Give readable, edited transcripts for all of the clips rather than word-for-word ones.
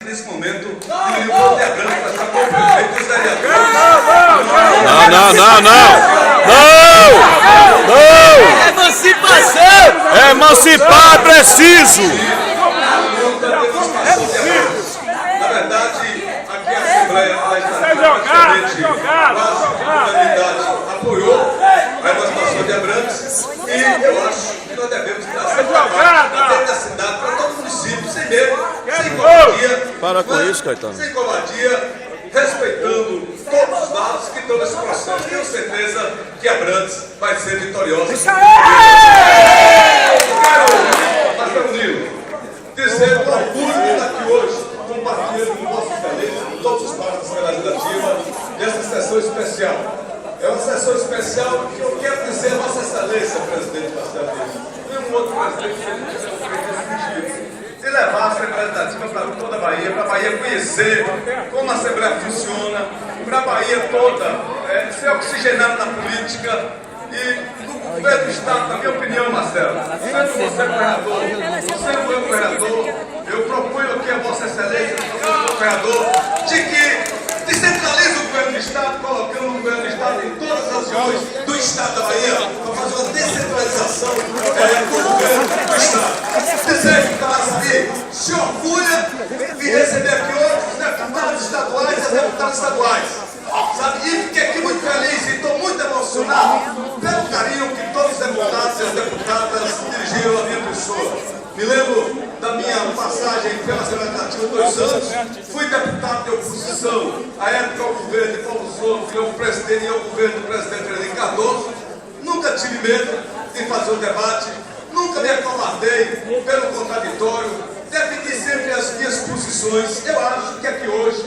Nesse momento, ele pode ter grana para estar com o prefeito e os vereadores. Não! Emancipação! Emancipar é preciso! Na verdade, aqui a Assembleia Legislativa apoiou a emancipação de Abrantes e eu acho que nós devemos trazer para dentro da cidade, para todo o município, sem medo, sem covardia. Para com isso, Caetano. Sem covardia, respeitando todos os lados que estão nesse processo. Tenho certeza que Abrantes vai ser vitoriosa. Marcelo Nilo, dizer com orgulho de estar aqui hoje, compartilhando com Vossa Excelência, com todos os membros da Assembleia Legislativa, nessa sessão especial. É uma sessão especial que eu quero dizer a Vossa Excelência, presidente Marcelo Nilo, e um outro presidente de levar a Assembleia Legislativa para toda a Bahia, para a Bahia conhecer como a Assembleia funciona, para a Bahia toda ser oxigenada na política e no governo do Estado, na minha opinião, Marcelo, sendo você governador, sendo eu governador, eu proponho aqui a Vossa Excelência, o governador, de que descentralize o governo do Estado, colocando o governo do Estado em todas as regiões do Estado da Bahia, para fazer uma descentralização do governo do Estado. Desejo que Camaçari se orgulha de receber aqui hoje os deputados estaduais e as deputadas estaduais. Sabe? E fiquei aqui muito feliz e estou muito emocionado pelo carinho que todos os deputados e as deputadas dirigiram a minha pessoa. Me lembro da minha passagem pela Assembleia Legislativa 2 anos, fui deputado de oposição, à época ao governo de Paulo Souza, que é o presidente e ao governo do presidente Henrique Cardoso. Nunca tive medo de fazer um debate, nunca me acovardei pelo contraditório, defendi sempre as minhas posições. Eu acho que aqui hoje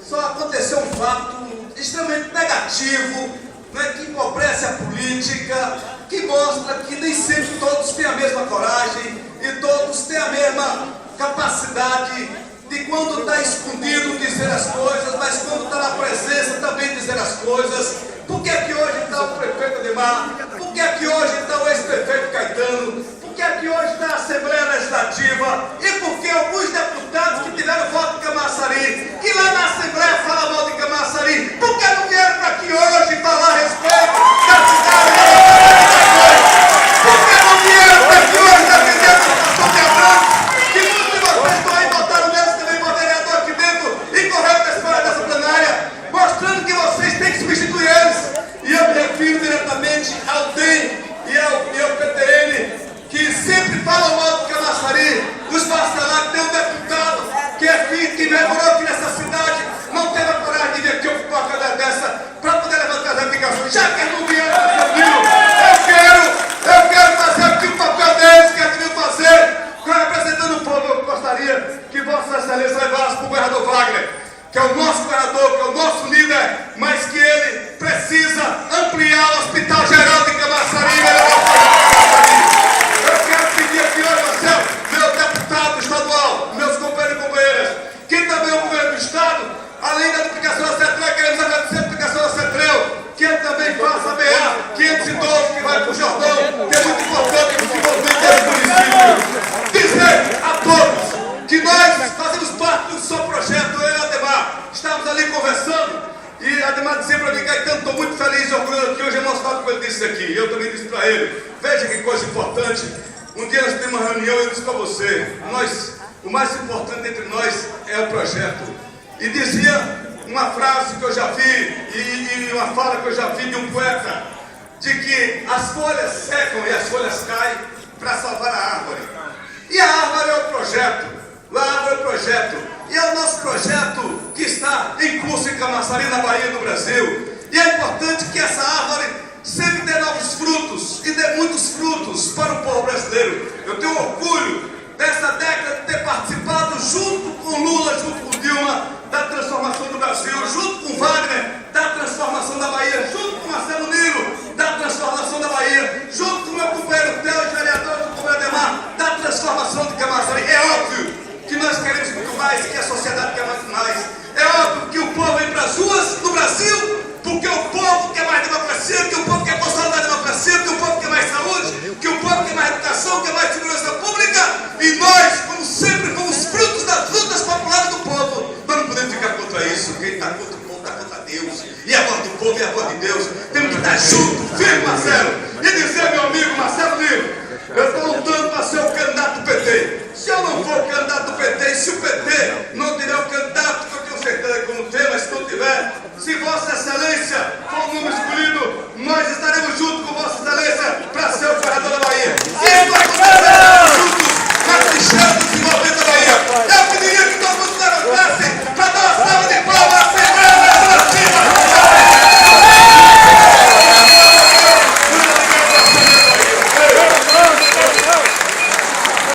só aconteceu um fato extremamente negativo, né, que empobrece a política, que mostra que nem sempre todos têm a mesma coragem e todos têm a mesma capacidade de, quando está escondido, dizer as coisas, mas quando está na presença também dizer as coisas. Por que aqui hoje está o prefeito Ademar? Por que aqui hoje está o ex-prefeito Caetano? Por que aqui hoje está a Assembleia Legislativa? E por que alguns deputados que tiveram voto de Camaçari, que lá na Assembleia falam mal de Camaçari, por que não vieram para aqui hoje falar a respeito da cidade? Por que não vieram para aqui hoje defender a situação de Abrantes? Que muitos de vocês estão aí, botaram neles também para vereador aqui dentro e correram para fora dessa plenária, mostrando que vocês têm que substituir eles. E eu me refiro diretamente ao DEM e ao PTN, que sempre falam mal do Camaçari. Nos basta lá que tem um deputado que é filho, que morou aqui nessa cidade, não teve a coragem de vir aqui ocupar uma cadeira dessa para poder levantar as reivindicações. Já que eles não vieram para o eu quero fazer aqui o papel deles, que eles deviam fazer, representando o povo. Eu gostaria que Vossa Excelência levasse para o governador Wagner, que é o nosso governador, que é o nosso líder, mas que ele precisa ampliar o Hospital Geral de Camaçari. Eu quero pedir aqui hoje, Marcelo, meu deputado estadual, meus companheiros e companheiras, que também é o governo do Estado, além da duplicação da CETREL, queremos agradecer a duplicação da CETREL, que ele também faça a BA 512, que vai para o Jordão, que é muito importante para o desenvolvimento desse município. Dizer a todos que nós fazemos parte do seu projeto, eu e Ademar. Estávamos ali conversando e Ademar dizia para mim: Caetano, estou muito feliz e orgulhoso que hoje é emocionado com ele disse aqui. Eu também disse para ele: veja que coisa importante. Um dia nós temos uma reunião e eu disse para você: o mais importante entre nós é o projeto. E dizia uma frase que eu já vi e uma fala que eu já vi de um poeta, de que as folhas secam e as folhas caem para salvar a árvore. E a árvore é o projeto. A árvore é o projeto. E é o nosso projeto que está em curso em Camaçari, na Bahia e no Brasil. E é importante que essa árvore sempre dê novos frutos e dê muitos frutos para o povo brasileiro. Eu tenho orgulho dessa década de ter participado junto com Lula, junto com Dilma, da transformação do Brasil, junto com Wagner, da transformação da Bahia, junto com Marcelo Nilo, da transformação da Bahia, junto com meu companheiro Theo, vereador, junto com o Ademar, da transformação de Camaçari. É óbvio que nós queremos muito mais, que a sociedade quer muito mais. É óbvio que o povo vem para as ruas do Brasil, porque o povo quer mais democracia, que o povo quer consolidar a democracia, que o povo quer mais saúde, que o povo quer mais educação, quer mais segurança pública, e nós, como sempre, fomos frutos das lutas populares do povo. está contra o povo, está contra Deus. E a voz do povo é a voz de Deus. Temos que estar juntos, firme, Marcelo.